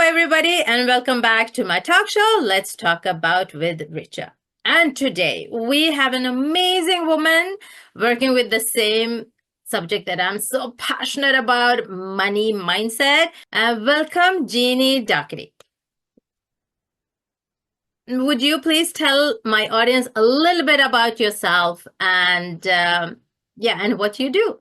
everybody, and welcome back to my talk show. Let's talk about with Richa. And today we have an amazing woman working with the same subject that I'm so passionate about, money mindset. Welcome, Jeannie Dougherty. Would you please tell my audience a little bit about yourself and and what you do?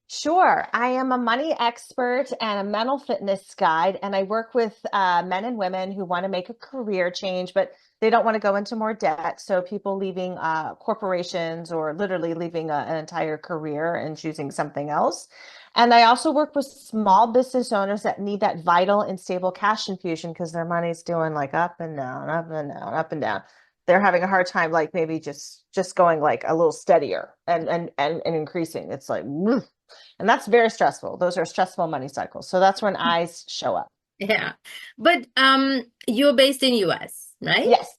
Sure. I am a money expert and a mental fitness guide, and I work with men and women who want to make a career change, but they don't want to go into more debt. So people leaving corporations or literally leaving an entire career and choosing something else. And I also work with small business owners that need that vital and stable cash infusion because their money's doing like up and down, up and down, up and down. They're having a hard time, like maybe just going like a little steadier and increasing. It's like, and that's very stressful. Those are stressful money cycles. So that's when eyes show up. Yeah. But you're based in US, right? Yes.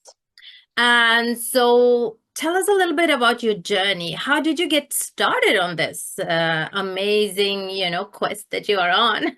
And so tell us a little bit about your journey. How did you get started on this amazing, quest that you are on?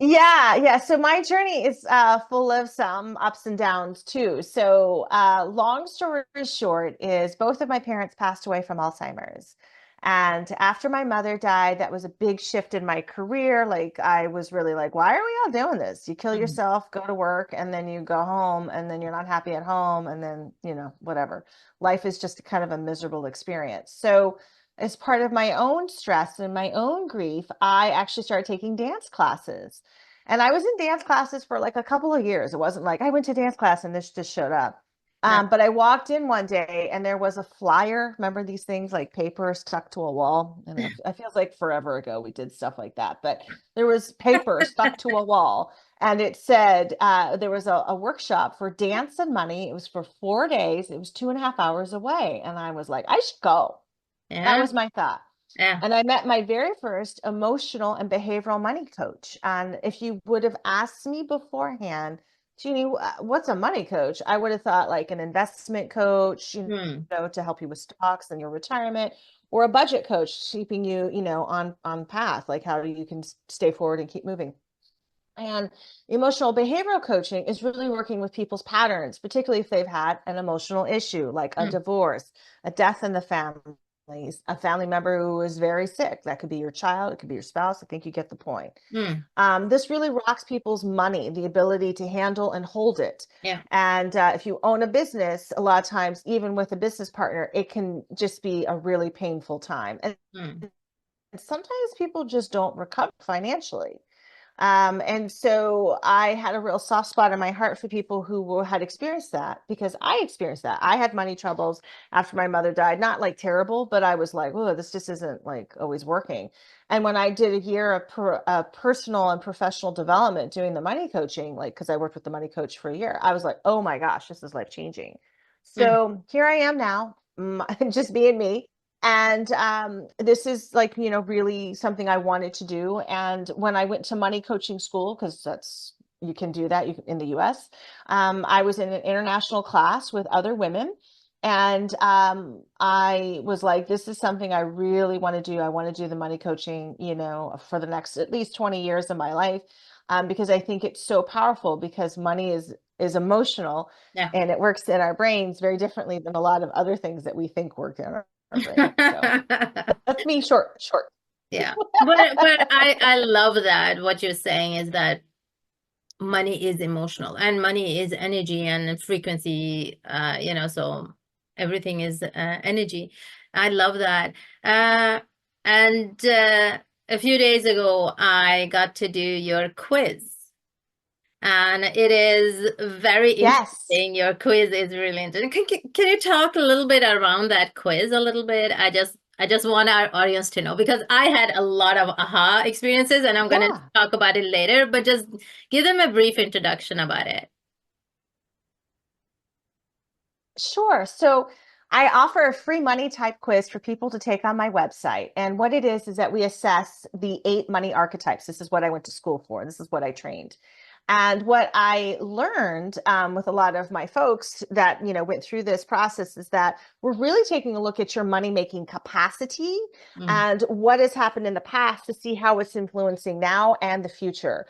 Yeah. So my journey is full of some ups and downs too. So long story short is both of my parents passed away from Alzheimer's. And after my mother died, that was a big shift in my career. Like I was really like, why are we all doing this? You kill Mhm. yourself, go to work, and then you go home, and then you're not happy at home, and then, whatever. Life is just kind of a miserable experience. So as part of my own stress and my own grief, I actually started taking dance classes. And I was in dance classes for like a couple of years. It wasn't like I went to dance class and this just showed up. Yeah. But I walked in one day and there was a flyer. Remember these things like paper stuck to a wall? And it feels like forever ago we did stuff like that. But there was paper stuck to a wall and it said there was a workshop for dance and money. It was for 4 days. It was 2.5 hours away. And I was like, I should go. That Yeah. was my thought. Yeah. And I met my very first emotional and behavioral money coach. And if you would have asked me beforehand, Jeannie, what's a money coach? I would have thought like an investment coach, Hmm. to help you with stocks and your retirement, or a budget coach keeping you, on path, like how you can stay forward and keep moving. And emotional behavioral coaching is really working with people's patterns, particularly if they've had an emotional issue like a Hmm. divorce, a death in the family, a family member who is very sick. That could be your child, it could be your spouse. I think you get the point. Hmm. This really rocks people's money, the ability to handle and hold it. Yeah. And if you own a business, a lot of times, even with a business partner, it can just be a really painful time. And Hmm. sometimes people just don't recover financially. And so I had a real soft spot in my heart for people who had experienced that because I experienced that. I had money troubles after my mother died, not like terrible, but I was like, oh, this just isn't like always working. And when I did a year of personal and professional development doing the money coaching, like, because I worked with the money coach for a year, I was like, oh my gosh, this is life changing. Hmm. So here I am now, just being me. And this is like, really something I wanted to do. And when I went to money coaching school, because you can do that in the US, I was in an international class with other women. And I was like, this is something I really want to do. I want to do the money coaching, for the next at least 20 years of my life, because I think it's so powerful because money is emotional Yeah. and it works in our brains very differently than a lot of other things that we think work in our brain. So that's me short. Yeah. But I love that what you're saying is that money is emotional and money is energy and frequency, so everything is energy. I love that. Uh, and a few days ago, I got to do your quiz. And it is very Yes. interesting. Your quiz is really interesting. Can you talk a little bit around that quiz a little bit? I just want our audience to know because I had a lot of aha experiences and I'm gonna Yeah, talk about it later, but just give them a brief introduction about it. sure. So I offer a free money type quiz for people to take on my website. And what it is that we assess the 8 money archetypes. This is what I went to school for. This is what I trained. And what I learned with a lot of my folks that went through this process is that we're really taking a look at your money making capacity Mm. and what has happened in the past to see how it's influencing now and the future.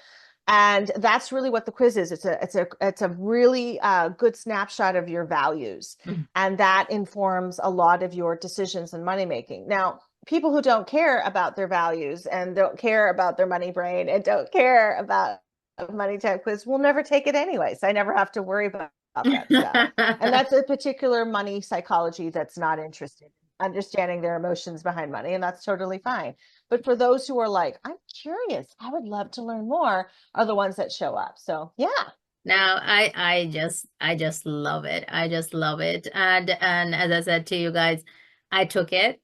And that's really what the quiz is. It's a really good snapshot of your values. Mm. And that informs a lot of your decisions and money making. Now, people who don't care about their values and don't care about their money brain and don't care about a money type quiz will never take it anyway. So I never have to worry about that stuff. And that's a particular money psychology that's not interested in understanding their emotions behind money. And that's totally fine. But for those who are like, I'm curious, I would love to learn more, are the ones that show up. So yeah. Now I just love it. I just love it. And as I said to you guys, I took it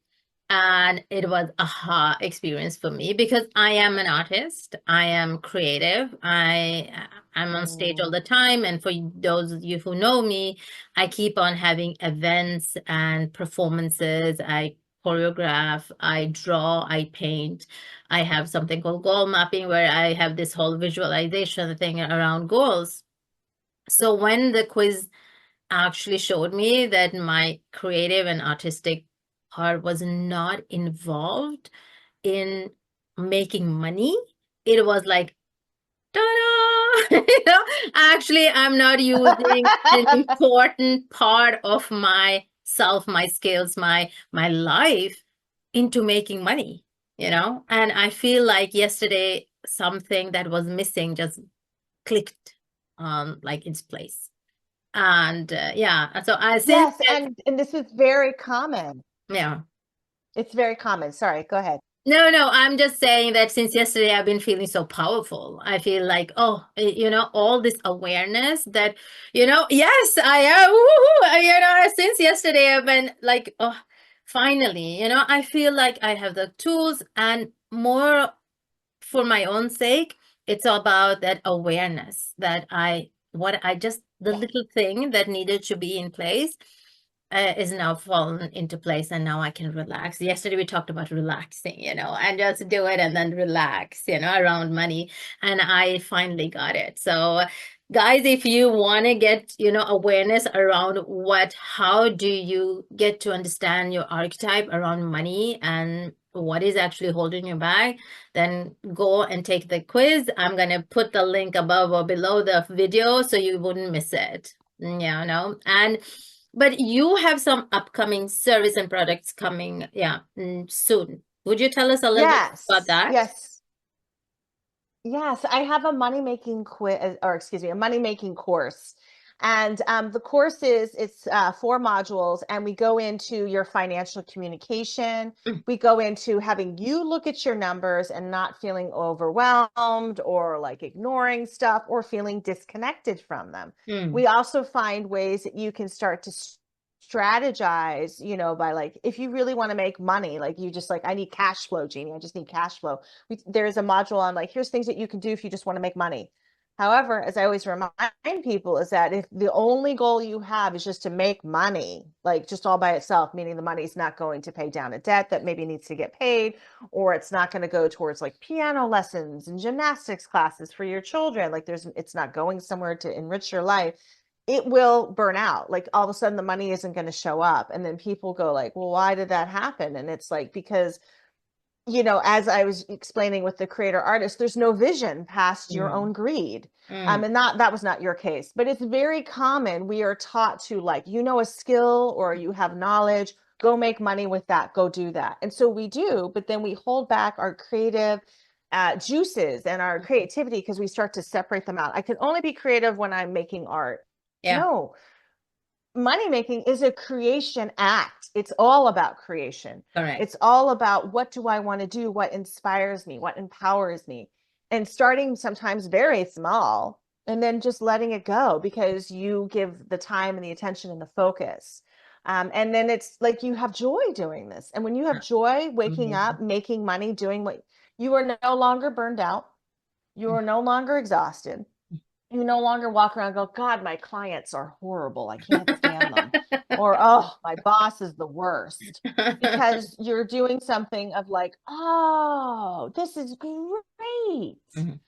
and it was a aha experience for me because I am an artist. I am creative. I'm on stage all Mm. the time, and for those of you who know me, I keep on having events and performances. I choreograph, I draw, I paint. I have something called goal mapping where I have this whole visualization thing around goals. So when the quiz actually showed me that my creative and artistic part was not involved in making money, it was like, ta-da! Actually, I'm not using an important part of myself, my skills, my life into making money, And I feel like yesterday something that was missing just clicked like its place. And yeah, so I since Yes, and this is very common. yeah. It's very common. Sorry, go ahead. No, no, I'm just saying that since yesterday I've been feeling so powerful. I feel like, oh, all this awareness that, yes, I am. Woo-hoo, since yesterday I've been like, oh, finally, I feel like I have the tools and more for my own sake, it's about that awareness that the Yeah. little thing that needed to be in place is now fallen into place, and now I can relax. Yesterday we talked about relaxing, and just do it and then relax, around money. And I finally got it. So guys, if you want to get, awareness around how do you get to understand your archetype around money and what is actually holding you back, then go and take the quiz. I'm going to put the link above or below the video so you wouldn't miss it. Yeah, no. But you have some upcoming service and products coming, yeah, soon. Would you tell us a little bit about Yes. that? Yes. Yes, I have a money making quiz, or excuse me, a money making course. And the course it's 4 modules, and we go into your financial communication. Mm, We go into having you look at your numbers and not feeling overwhelmed or like ignoring stuff or feeling disconnected from them. mm, We also find ways that you can start to strategize, by like, if you really want to make money, like you just like, I need cash flow, Jeannie, I just need cash flow. There's a module on like, here's things that you can do if you just want to make money. However, as I always remind people, is that if the only goal you have is just to make money, like just all by itself, meaning the money's not going to pay down a debt that maybe needs to get paid, or it's not going to go towards like piano lessons and gymnastics classes for your children, like it's not going somewhere to enrich your life, it will burn out. Like all of a sudden the money isn't going to show up. And then people go like, well, why did that happen? And it's like, because as I was explaining with the creator artist, there's no vision past your mm, own greed. mm. And that was not your case, but it's very common. We are taught to like, a skill or you have knowledge, go make money with that, go do that. And so we do, but then we hold back our creative juices and our creativity because we start to separate them out. I can only be creative when I'm making art. Yeah, No, money making is a creation act. It's all about creation. correct. It's all about what do I want to do? What inspires me? What empowers me? And starting sometimes very small and then just letting it go because you give the time and the attention and the focus. And then it's like you have joy doing this. And when you have joy waking Amazing. up, making money, doing what you are no longer burned out, you Mm. are no longer exhausted, you no longer walk around and go, God, my clients are horrible. I can't stand them. Or, oh, my boss is the worst. Because you're doing something of like, oh, this is great. Mhm.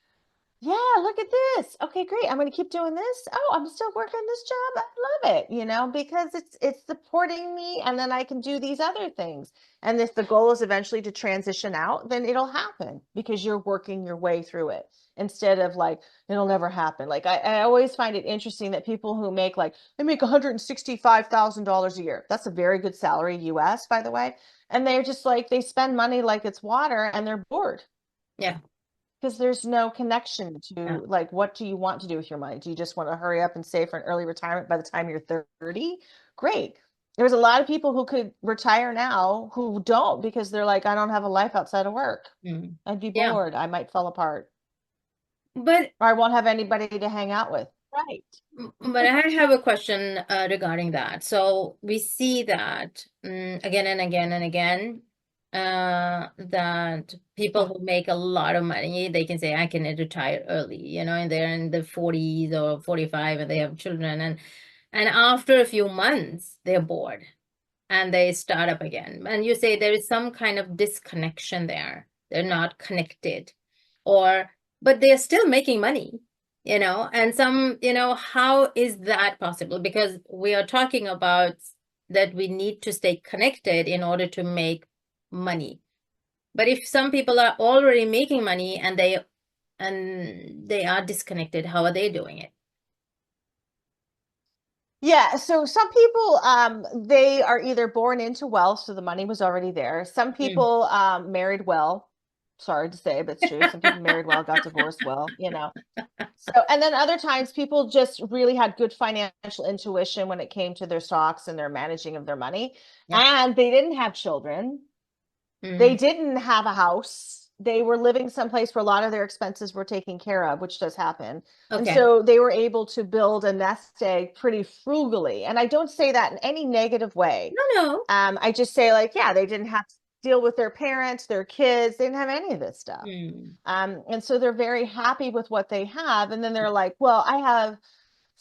yeah, look at this. Okay, great. I'm going to keep doing this. Oh, I'm still working this job. I love it, because it's supporting me, and then I can do these other things. And if the goal is eventually to transition out, then it'll happen because you're working your way through it instead of like it'll never happen. Like I always find it interesting that people who make like they make $165,000 a year. That's a very good salary US, by the way. And they're just like they spend money like it's water and they're bored Yeah. because there's no connection Yeah. to like what do you want to do with your money? Do you just want to hurry up and save for an early retirement by the time you're 30? Great. There's a lot of people who could retire now who don't because they're like, I don't have a life outside of work. Mm. I'd be Yeah. bored. I might fall apart. But Or I won't have anybody to hang out with. Right. but I have a question regarding that. So we see that again and again and again that people Yeah. who make a lot of money, they can say, I can retire early, and they're in the 40s or 45 and they have children. And after a few months, they're bored and they start up again. And you say there is some kind of disconnection there. They're not connected, or but they're still making money, and how is that possible? Because we are talking about that we need to stay connected in order to make money. But if some people are already making money and they are disconnected, how are they doing it? Yeah, so some people they are either born into wealth, so the money was already there. Some Mm. people married well. Sorry to say, but it's true. Some people married well, got divorced well. So, and then other times people just really had good financial intuition when it came to their stocks and their managing of their money. Yeah. And they didn't have children. They Mm. didn't have a house. They were living someplace where a lot of their expenses were taken care of, which does happen. And Okay. so they were able to build a nest egg pretty frugally. And I don't say that in any negative way. No, no. I just say, like, yeah, they didn't have to deal with their parents, their kids, they didn't have any of this stuff. Mm. And so they're very happy with what they have. And then they're like, well, I have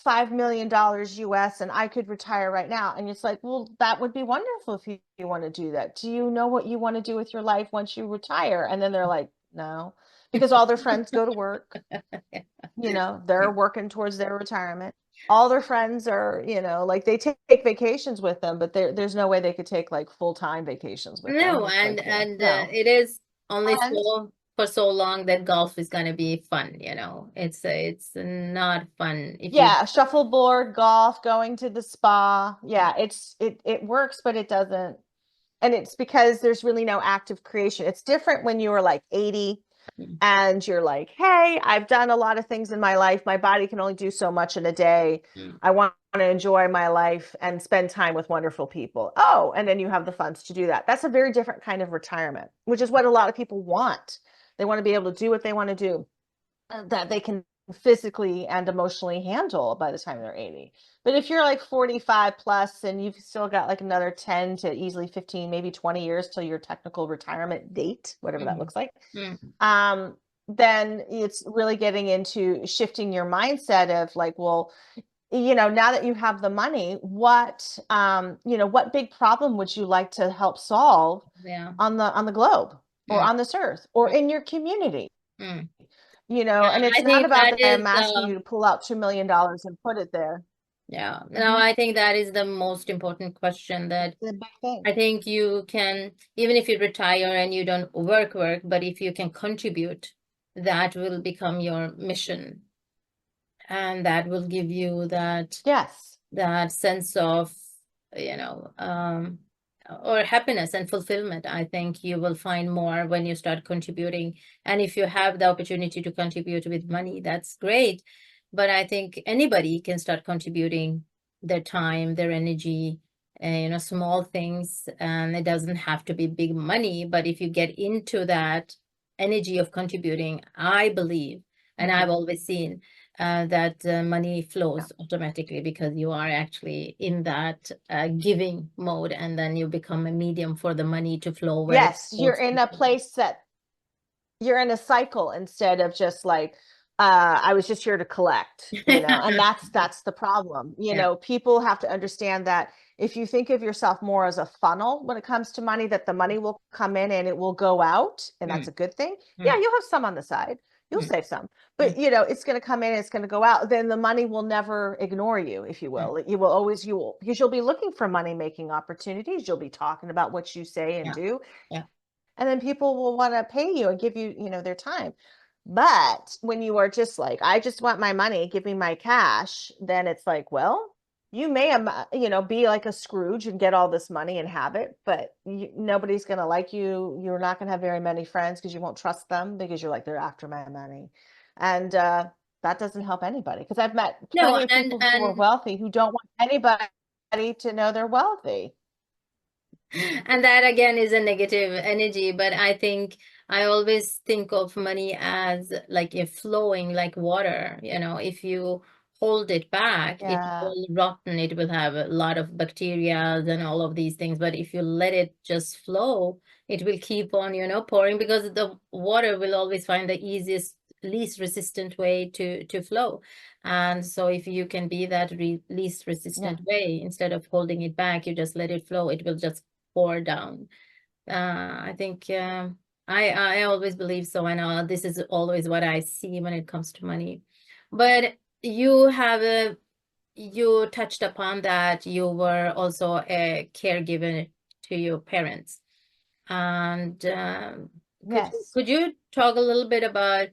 $5 million US and I could retire right now. And it's like, well, that would be wonderful if you want to do that. Do you know what you want to do with your life once you retire? And then they're like, no, because all their friends go to work, they're working towards their retirement. All their friends are, like they take vacations with them, but there's no way they could take like full-time vacations with them. No, It's and like, and no. it is only And for so long that golf is going to be fun, it's not fun if you. yeah, shuffleboard, golf, going to the spa. Yeah, it works, but it doesn't. And it's because there's really no active creation. It's different when you are like 80 Mm. and you're like, hey, I've done a lot of things in my life. My body can only do so much in a day. Mm. I want to enjoy my life and spend time with wonderful people. Oh, and then you have the funds to do that. That's a very different kind of retirement, which is what a lot of people want. They want to be able to do what they want to do that they can physically and emotionally handle by the time they're 80. But if you're like 45 plus and you've still got like another 10 to easily 15, maybe 20 years till your technical retirement date, whatever that Mhm. looks like, Mm. then it's really getting into shifting your mindset of like, well, now that you have the money, what big problem would you like to help solve Yeah. on the globe or Mm. on this earth or in your community? Mm. And it's I not think about that that I'm is asking you to pull out $2 million and put it there. yeah. No, Hmm. I think that is the most important question that It's a big thing. I think you can, even if you retire and you don't work, but if you can contribute, that will become your mission, and that will give you Yes. that sense of, you know, or happiness and fulfillment. I think you will find more when you start contributing. And if you have the opportunity to contribute with money, that's great. But I think anybody can start contributing their time, their energy, small things. And it doesn't have to be big money. But if you get into that energy of contributing, I believe, and I've Mhm. always seen that money flows automatically because you are actually in that giving mode, and then you become a medium for the money to flow where it's Yes, you're supposed in to a flow. place that you're in a cycle instead of just like I was just here to collect, and that's the problem. Yeah. People have to understand that if you think of yourself more as a funnel when it comes to money, that the money will come in and it will go out, and that's Mm, a good thing. Yeah, mm, you'll have some on the side. you'll Mm, save some. mm, But it's going to come in, it's going to go out. Then the money will never ignore you, if you mm. will. You will always, because you'll be looking for money making opportunities. You'll be talking about what you say and Yeah, do, yeah. and then people will want to pay you and give you, their time. But when you are just like, I just want my money, give me my cash, then it's like, well, you may, be like a Scrooge and get all this money and have it, but nobody's going to like you. You're not going to have very many friends because you won't trust them because you're like, they're after my money. And that doesn't help anybody, because I've met No, plenty of and people who are wealthy who don't want anybody to know they're wealthy. and that again is a negative energy, but I think I always think of money as like a flowing like water. If you hold it back, it Yeah. will rotten, it will have a lot of bacteria and all of these things. But if you let it just flow, it will keep on, pouring, because the water will always find the easiest, least resistant way to flow. And so if you can be that least Yeah. resistant way, instead of holding it back, you just let it flow, it will just pour down. I think I always believe so, and this is always what I see when it comes to money. But you touched upon that you were also a caregiver to your parents, and could you, Yes. could you talk a little bit about,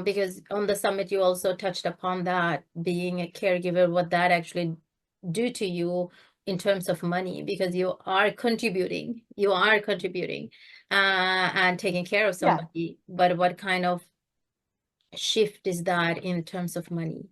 because on the summit you also touched upon that, being a caregiver, what that actually do to you in terms of money, because you are contributing and taking care of Yeah. somebody, but what kind of shift is that in terms of money?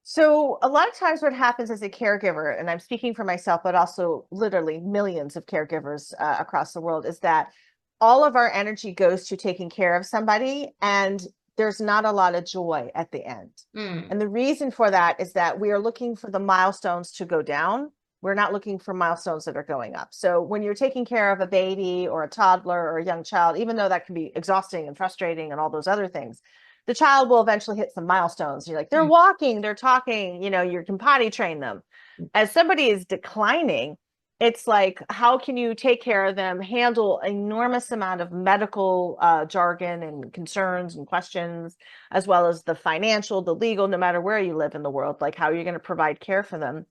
So a lot of times what happens as a caregiver, and I'm speaking for myself, but also literally millions of caregivers across the world, is that all of our energy goes to taking care of somebody, and there's not a lot of joy at the end. Mm, And the reason for that is that we are looking for the milestones to go down. We're not looking for milestones that are going up. So when you're taking care of a baby or a toddler or a young child, even though that can be exhausting and frustrating and all those other things, the child will eventually hit some milestones. You're like, they're mm, walking, they're talking, you can potty train them. As somebody is declining, it's like, how can you take care of them, handle enormous amount of medical jargon and concerns and questions, as well as the financial, the legal, no matter where you live in the world, like how you're going to provide care for them.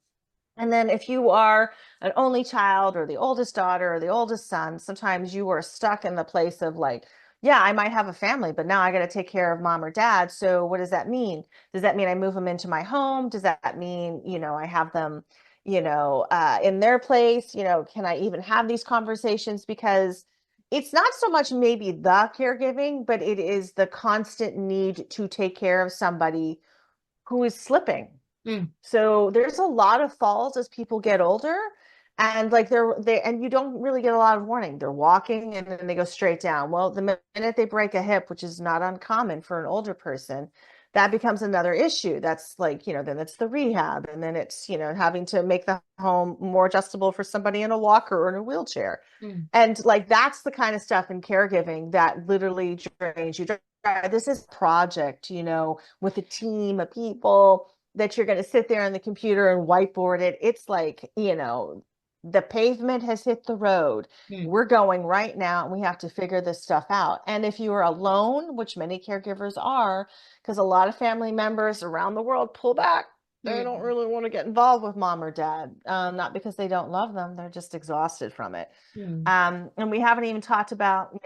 And then if you are an only child or the oldest daughter or the oldest son, sometimes you are stuck in the place of like, yeah, I might have a family, but now I got to take care of mom or dad. So what does that mean? Does that mean I move them into my home? Does that mean, I have them, in their place? Can I even have these conversations? Because it's not so much maybe the caregiving, but it is the constant need to take care of somebody who is slipping. mm, So there's a lot of falls as people get older, and like and you don't really get a lot of warning. They're walking and then they go straight down. Well, the minute they break a hip, which is not uncommon for an older person, that becomes another issue. That's like, then it's the rehab, and then it's, having to make the home more adjustable for somebody in a walker or in a wheelchair. mm, And like that's the kind of stuff in caregiving that literally drains you. This is a project, with a team of people that you're going to sit there on the computer and whiteboard it. It's like, the pavement has hit the road. mm, We're going right now and we have to figure this stuff out. And if you are alone, which many caregivers are, because a lot of family members around the world pull back. They don't mm, really want to get involved with mom or dad, not because they don't love them. They're just exhausted from it. mm, And we haven't even talked about,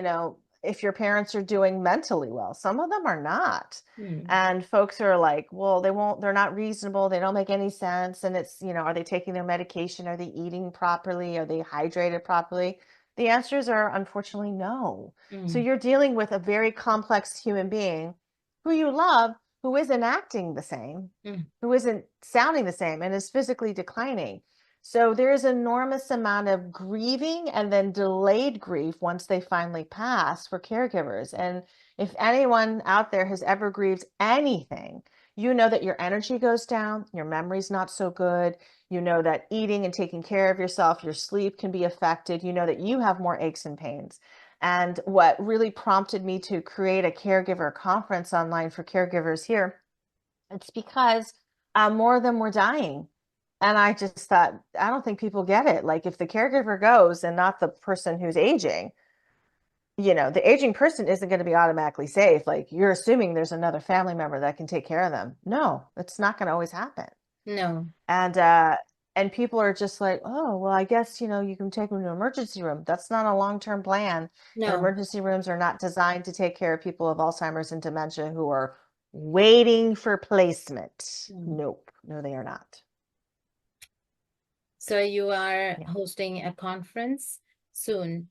if your parents are doing mentally well. Some of them are not. mm, And folks are like, well, they're not reasonable. They don't make any sense. And it's, are they taking their medication? Are they eating properly? Are they hydrated properly? The answers are unfortunately no. So mm, you're dealing with a very complex human being who you love, who isn't acting the same, mm, who isn't sounding the same, and is physically declining. So there's enormous amount of grieving and then delayed grief once they finally pass for caregivers. And if anyone out there has ever grieved anything, you know that your energy goes down, your memory's not so good. You know that eating and taking care of yourself, your sleep can be affected. You know that you have more aches and pains. And what really prompted me to create a caregiver conference online for caregivers here, it's because more of them were dying. And I just thought, I don't think people get it. Like if the caregiver goes and not the person who's aging, the aging person isn't going to be automatically safe. Like you're assuming there's another family member that can take care of them. No, it's not going to always happen. No, And people are just like, oh, well, I guess, you can take them to an emergency room. That's not a long-term plan. And no. emergency rooms are not designed to take care of people of Alzheimer's and dementia who are waiting for placement. Mm. Nope. No, they are not. So you are Yeah. hosting a conference soon.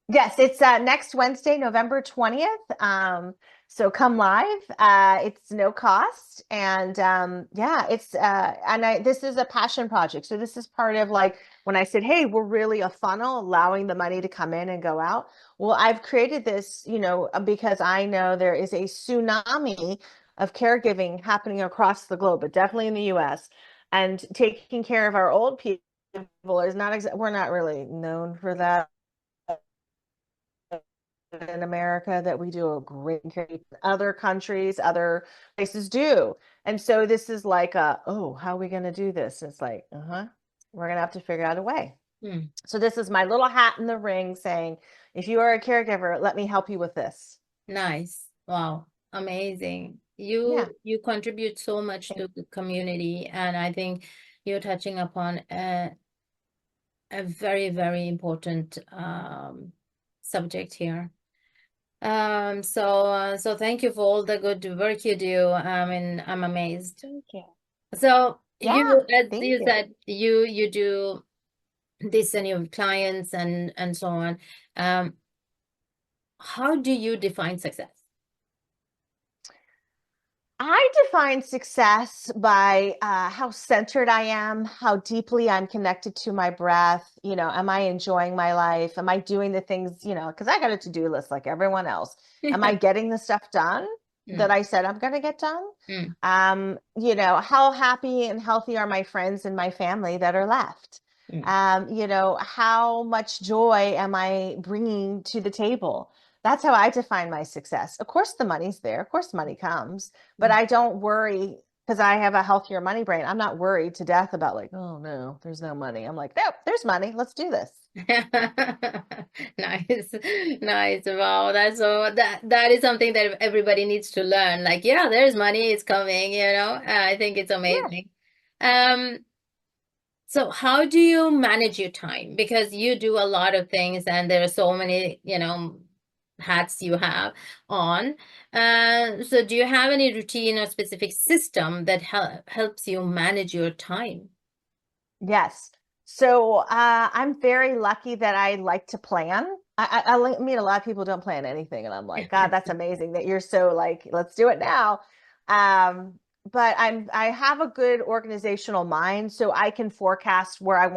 Yes, it's next Wednesday, November 20th. So come live. It's no cost. And yeah, this is a passion project. So this is part of like when I said, hey, we're really a funnel allowing the money to come in and go out. Well, I've created this, because I know there is a tsunami of caregiving happening across the globe, but definitely in the US. And taking care of our old people is we're not really known for that in America, that we do a great job. Other countries, other places do. And so this is like oh, how are we going to do this? And it's like, we're going to have to figure out a way. Hmm. So this is my little hat in the ring saying, if you are a caregiver, let me help you with this. Nice. Wow. Amazing. Yeah. You contribute so much to the community, and I think you're touching upon a very, very important subject here. So thank you for all the good work you do. I mean, I'm amazed. Thank you. So Yeah. as Thank you you. said, you do this and your clients and so on. How do you define success? I define success by how centered I am, how deeply I'm connected to my breath. Am I enjoying my life? Am I doing the things, because I got a to-do list like everyone else. Am I getting the stuff done that Mm, I said I'm going to get done? mm, How happy and healthy are my friends and my family that are left? mm, How much joy am I bringing to the table? That's how I define my success. Of course, the money's there. Of course, money comes, but mm. I don't worry because I have a healthier money brain. I'm not worried to death about like, oh no, there's no money. I'm like, no, there's money. Let's do this. Nice, nice. Wow, that's so that is something that everybody needs to learn. Like, yeah, there's money, it's coming, you know. I think it's Yeah. amazing. Um, so how do you manage your time? Because you do a lot of things and there are so many, hats you have on. So do you have any routine or specific system that helps you manage your time? Yes. So I'm very lucky that I like to plan. I mean, a lot of people don't plan anything, and I'm like, God, that's amazing that you're so like, let's do it now. Um, but I have a good organizational mind, so I can forecast what I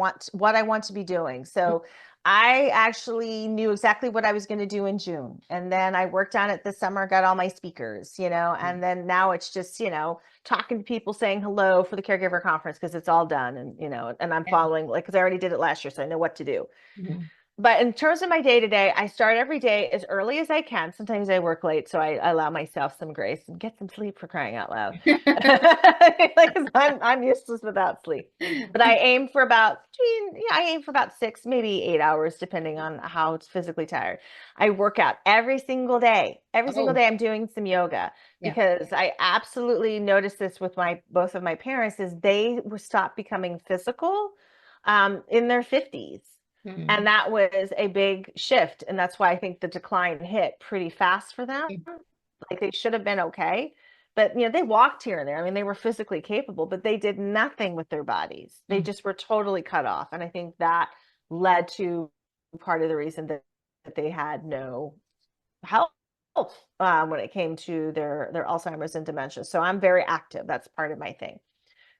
want to be doing. So I actually knew exactly what I was going to do in June, and then I worked on it this summer, got all my speakers, and then now it's just, talking to people, saying hello for the caregiver conference because it's all done, and I'm following like because I already did it last year, so I know what to do. Mhm. But in terms of my day to day, I start every day as early as I can. Sometimes I work late, so I allow myself some grace and get some sleep, for crying out loud. Like, I'm useless without sleep. But I aim for I aim for about 6, maybe 8 hours, depending on how it's physically tired. I work out every single day. Every single Oh, day, I'm doing some yoga yeah. because I absolutely noticed this with both of my parents is they were stopped becoming physical in their 50s. Mhm. And that was a big shift. And that's why I think the decline hit pretty fast for them. Like they should have been okay. But they walked here and there. I mean, they were physically capable, but they did nothing with their bodies. They Mhm. just were totally cut off. And I think that led to part of the reason that they had no health when it came to their Alzheimer's and dementia. So I'm very active. That's part of my thing.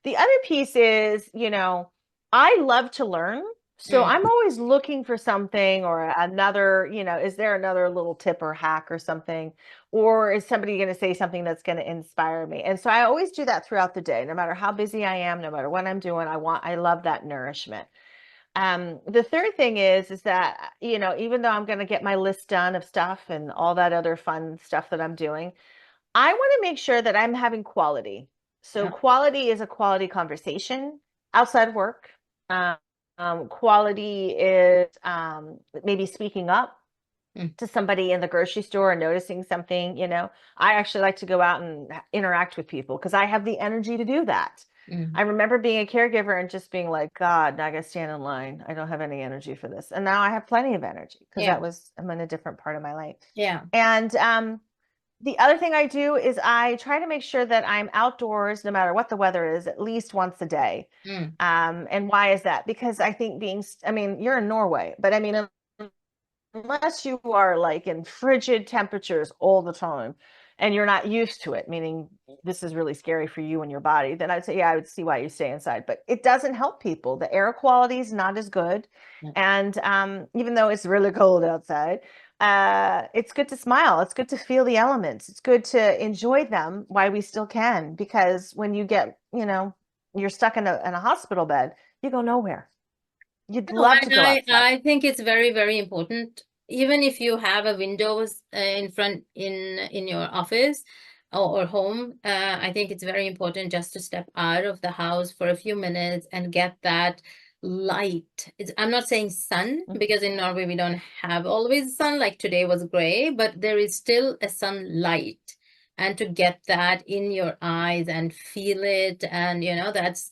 The other piece is, I love to learn. So Mm. I'm always looking for something or another, is there another little tip or hack or something? Or is somebody going to say something that's going to inspire me? And so I always do that throughout the day, no matter how busy I am, no matter what I'm doing, I love that nourishment. The third thing is that, even though I'm going to get my list done of stuff and all that other fun stuff that I'm doing, I want to make sure that I'm having quality. So Yeah. quality is a quality conversation outside of work. Um, Quality is maybe speaking up. Mm, to somebody in the grocery store and noticing something, I actually like to go out and interact with people because I have the energy to do that. I mm. remember being a caregiver and just being like, God, now I gotta stand in line. I don't have any energy for this. And now I have plenty of energy because Yeah, I'm in a different part of my life. yeah. And the other thing I do is I try to make sure that I'm outdoors no matter what the weather is, at least once a day. Mm. And why is that? Because I think I mean, you're in Norway, but I mean, unless you are like in frigid temperatures all the time and you're not used to it, meaning this is really scary for you and your body, then I'd say, yeah, I would see why you stay inside. But it doesn't help people. The air quality is not as good. Yeah. And even though it's really cold outside, it's good to smile. It's good to feel the elements. It's good to enjoy them while we still can. Because when you get, you're stuck in a hospital bed, you go nowhere. You'd No, love to and go outside. I think it's very, very important. Even if you have a windows in front in your office or home, I think it's very important just to step out of the house for a few minutes and get that light. I'm not saying sun Mhm. because in Norway we don't have always sun. Like today was gray, but there is still a sunlight. And to get that in your eyes and feel it, and that's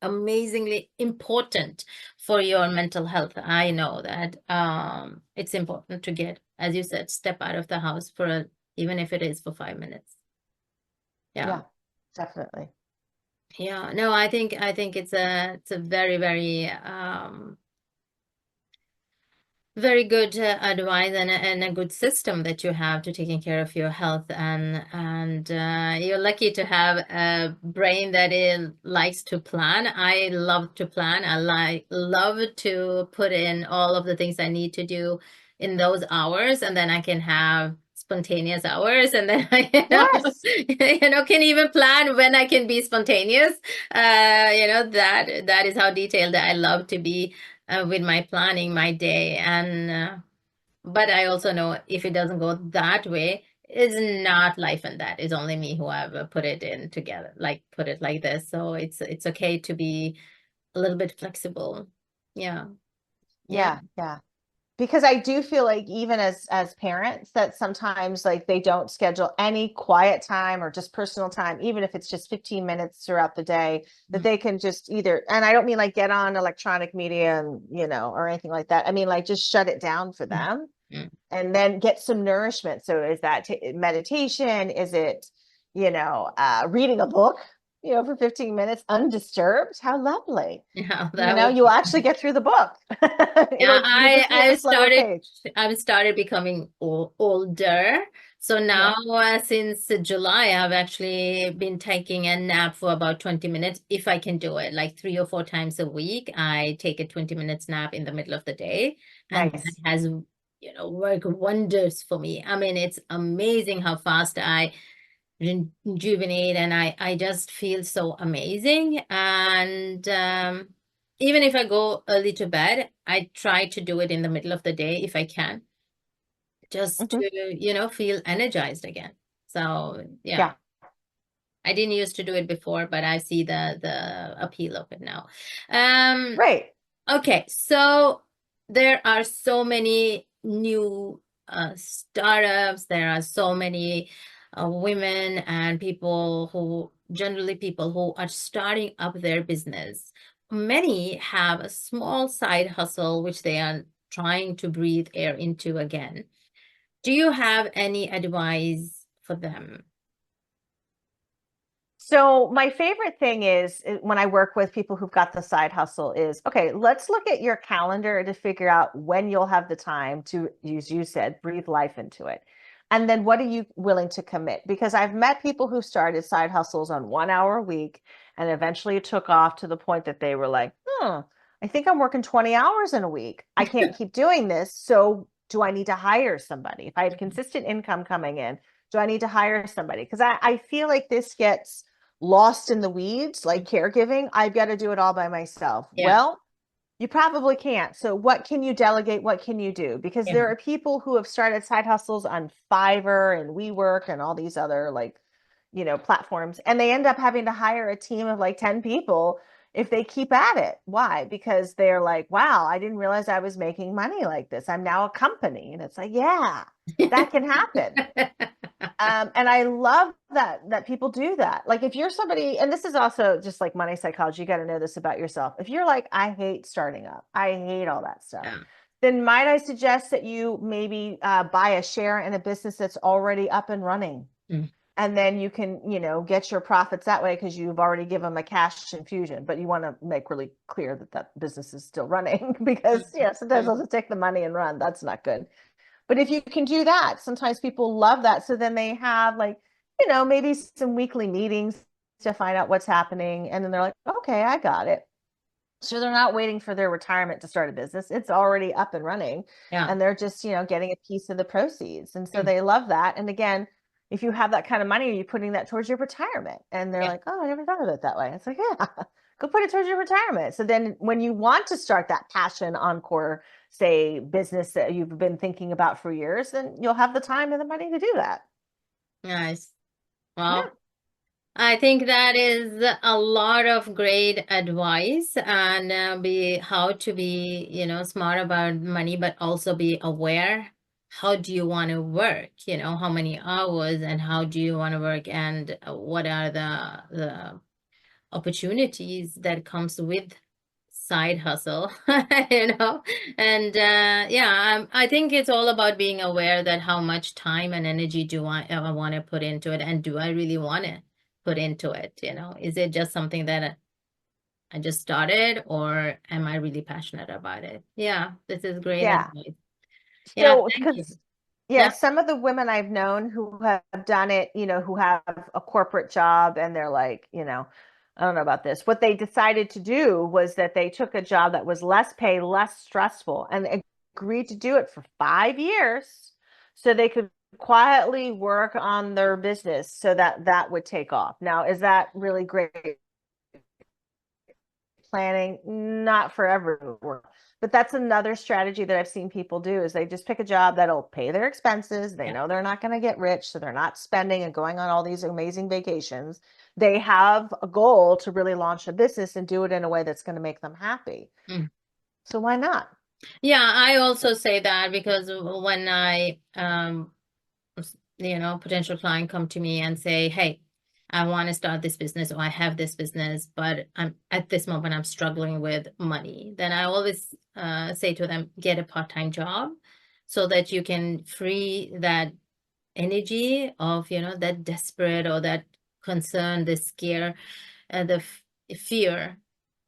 amazingly important for your mental health. I know that it's important to get, as you said, step out of the house even if it is for 5 minutes. Yeah. Yeah, definitely. Yeah. No, I think it's a very, very very good advice and a good system that you have to taking care of your health, and you're lucky to have a brain that likes to plan. I love to plan. I love to put in all of the things I need to do in those hours, and then I can have spontaneous hours, and then I Yes. can even plan when I can be spontaneous. That is how detailed I love to be with my planning my day. And but I also know if it doesn't go that way, it's not life, and that is only me who have put it in together, like put it like this. So it's okay to be a little bit flexible. Yeah. Yeah. Yeah, yeah. Because I do feel like even as parents that sometimes like they don't schedule any quiet time or just personal time, even if it's just 15 minutes throughout the day, that Mm, they can just either, and I don't mean like get on electronic media and, or anything like that. I mean like just shut it down for mm, them mm. and then get some nourishment. So is that meditation? Is it, reading a book, for 15 minutes undisturbed? How lovely. Yeah, that would You'll actually get through the book. yeah, You'll just be at the slower page. I've started becoming older. So now, Yeah. since July, I've actually been taking a nap for about 20 minutes if I can do it. Like 3 or 4 times a week, I take a 20 minutes nap in the middle of the day, and that Nice. has, worked wonders for me. I mean, it's amazing how fast I rejuvenate, and I just feel so amazing. And even if I go early to bed, I try to do it in the middle of the day if I can, just Mhm. to feel energized again. So yeah, Yeah. I didn't used to do it before, but I see the appeal of it now. um Right. Okay, so there are so many new startups. There are so many women and people who are starting up their business. Many have a small side hustle, which they are trying to breathe air into again. Do you have any advice for them? So my favorite thing is when I work with people who've got the side hustle is, okay, let's look at your calendar to figure out when you'll have the time to, as you said, breathe life into it. And then what are you willing to commit? Because I've met people who started side hustles on 1 hour a week and eventually it took off to the point that they were like, I think I'm working 20 hours in a week. I can't keep doing this. So do I need to hire somebody? If I have consistent income coming in, do I need to hire somebody? Because I feel like this gets lost in the weeds, like caregiving. I've got to do it all by myself. Yeah, Well, you probably can't. So, what can you delegate? What can you do? Because yeah, there are people who have started side hustles on Fiverr and WeWork and all these other platforms, and they end up having to hire a team of like 10 people, if they keep at it. Why? Because they're like, wow, I didn't realize I was making money like this. I'm now a company. And it's like, yeah, that can happen. And I love that people do that. Like if you're somebody, and this is also just like money psychology, you got to know this about yourself. If you're like, I hate starting up, I hate all that stuff, Yeah. then might I suggest that you maybe buy a share in a business that's already up and running, Mm. and then you can, get your profits that way because you've already given them a cash infusion. But you want to make really clear that that business is still running because sometimes they'll just take the money and run. That's not good. But if you can do that, sometimes people love that. So then they have like, maybe some weekly meetings to find out what's happening. And then they're like, okay, I got it. So they're not waiting for their retirement to start a business. It's already up and running. Yeah. And they're just, getting a piece of the proceeds. And so Mm. they love that. And again, if you have that kind of money, are you putting that towards your retirement? And they're Yeah. like, oh, I never thought of it that way. It's like, yeah, go put it towards your retirement. So then when you want to start that passion encore, say, business that you've been thinking about for years, then you'll have the time and the money to do that. Nice. Yeah. Well, I think that is a lot of great advice and be how to be, smart about money, but also be aware. How do you want to work? How many hours and how do you want to work and what are the opportunities that comes with side hustle, and yeah, I think it's all about being aware that how much time and energy do I want to put into it, and do I really want to put into it? Is it just something that I just started, or am I really passionate about it? Yeah, this is great Yeah. advice. Yeah, So, thank you. because yeah, Yeah. some of the women I've known who have done it, who have a corporate job and they're like, I don't know about this. What they decided to do was that they took a job that was less pay, less stressful, and agreed to do it for 5 years so they could quietly work on their business so that that would take off. Now, is that really great planning? Not for everyone. But that's another strategy that I've seen people do is they just pick a job that'll pay their expenses. They Yeah. know they're not going to get rich, so they're not spending and going on all these amazing vacations. They have a goal to really launch a business and do it in a way that's going to make them happy. Mm. So why not? Yeah, I also say that because when I potential client come to me and say, hey, I want to start this business or I have this business, but I'm at this moment I'm struggling with money, then I always say to them, get a part-time job so that you can free that energy of, that desperate or that concern, the scare, fear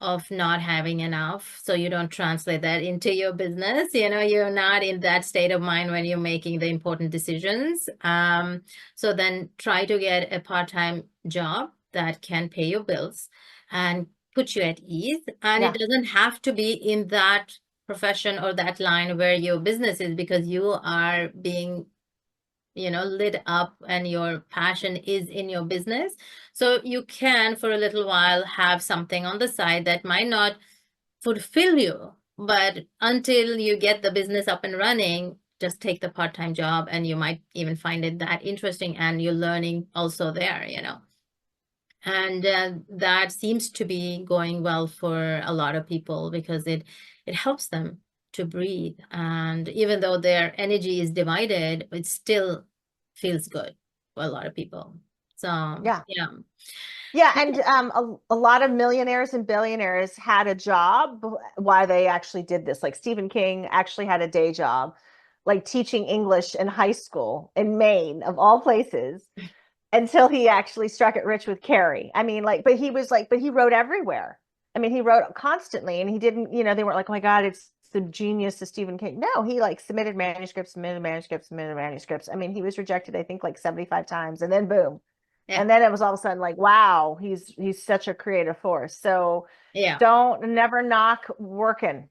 of not having enough. So you don't translate that into your business. You're not in that state of mind when you're making the important decisions. So then try to get a part-time job that can pay your bills and put you at ease. And it Yeah. doesn't have to be in that profession or that line where your business is, because you are being lit up and your passion is in your business. So you can, for a little while, have something on the side that might not fulfill you. But until you get the business up and running, just take the part-time job and you might even find it that interesting and you're learning also there. And that seems to be going well for a lot of people because it helps them to breathe. And even though their energy is divided, it still feels good for a lot of people. So, Yeah. yeah. Yeah, and a lot of millionaires and billionaires had a job while they actually did this. Like Stephen King actually had a day job, like teaching English in high school in Maine, of all places, until he actually struck it rich with Carrie. I mean, like, but he wrote everywhere. I mean, he wrote constantly, and he didn't, they weren't like, oh my God, it's the genius of Stephen King. No, he like submitted manuscripts, submitted manuscripts, submitted manuscripts. I mean, he was rejected, I think, like 75 times, and then boom. Yeah. And then it was all of a sudden like, wow, he's such a creative force. So Yeah. don't never knock working.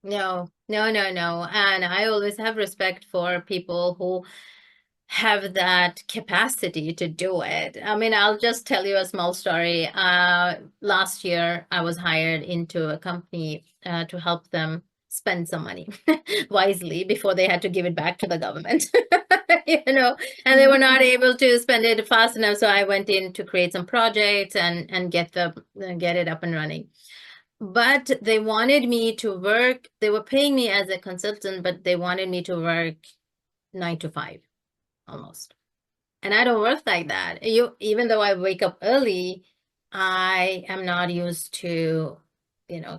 No, no, no, no. And I always have respect for people who have that capacity to do it. I mean, I'll just tell you a small story. Last year, I was hired into a company to help them. spend some money wisely before they had to give it back to the government. And they were not able to spend it fast enough. So I went in to create some projects and get it up and running. But they wanted me to work. They were paying me as a consultant, but they wanted me to work 9 to 5 almost. And I don't work like that. Even though I wake up early, I am not used to,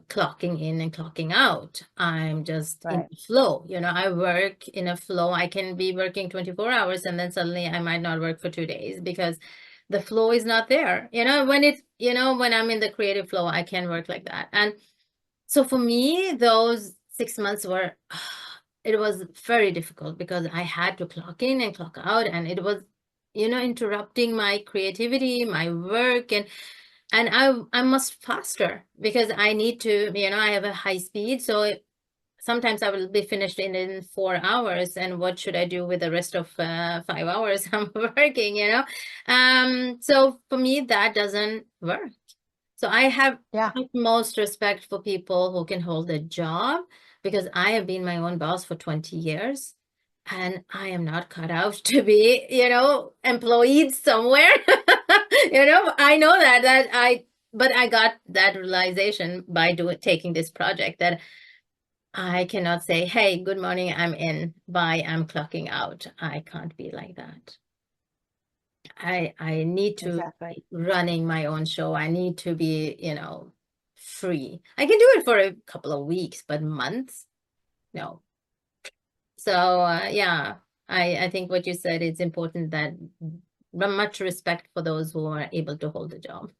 clocking in and clocking out. I'm just in Right. the flow. I work in a flow. I can be working 24 hours and then suddenly I might not work for 2 days because the flow is not there. When I'm in the creative flow, I can work like that. And so for me, those 6 months were, it was very difficult because I had to clock in and clock out, and it was, interrupting my creativity, my work, and I must faster because I need to, I have a high speed, so sometimes I will be finished in 4 hours, and what should I do with the rest of 5 hours I'm working. So for me, that doesn't work. So I have Yeah. utmost respect for people who can hold a job because I have been my own boss for 20 years and I am not cut out to be, employed somewhere. I know but I got that realization by taking this project that I cannot say, hey, good morning, I'm in, bye, I'm clocking out. I can't be like that. I need to Exactly. be running my own show. I need to be, free. I can do it for a couple of weeks, but months, no. So yeah, I think what you said is important, that much respect for those who are able to hold a job.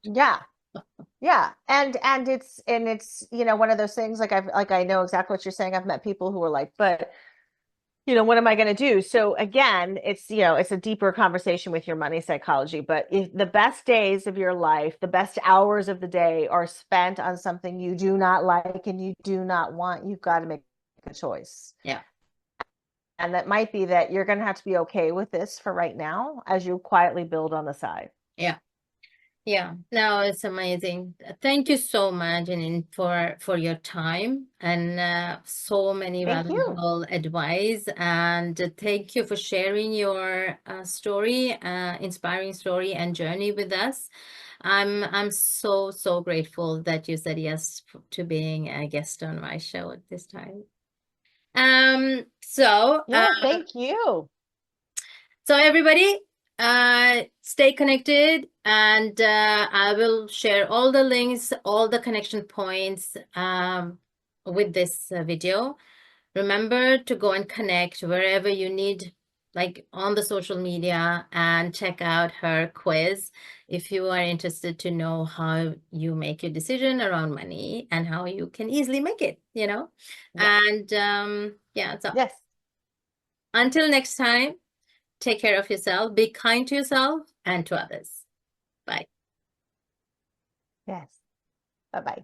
Yeah. Yeah. And it's one of those things like I know exactly what you're saying. I've met people who are like, but what am I going to do? So again, it's a deeper conversation with your money psychology, but if the best days of your life, the best hours of the day are spent on something you do not like and you do not want, you've got to make a choice. Yeah. And that might be that you're going to have to be okay with this for right now as you quietly build on the side. Yeah. Yeah, no, it's amazing. Thank you so much, Janine, for your time and so many Thank you. valuable advice. And thank you for sharing your story, inspiring story and journey with us. I'm so grateful that you said yes to being a guest on my show at this time. So Yeah, thank you. so everybody, stay connected, and I will share all the links, all the connection points with this video. Remember to go and connect wherever you need, like on the social media, and check out her quiz if you are interested to know how you make your decision around money and how you can easily make it. Yes. And yeah, so Yes. until next time. Take care of yourself. Be kind to yourself and to others. Bye. Yes. Bye-bye.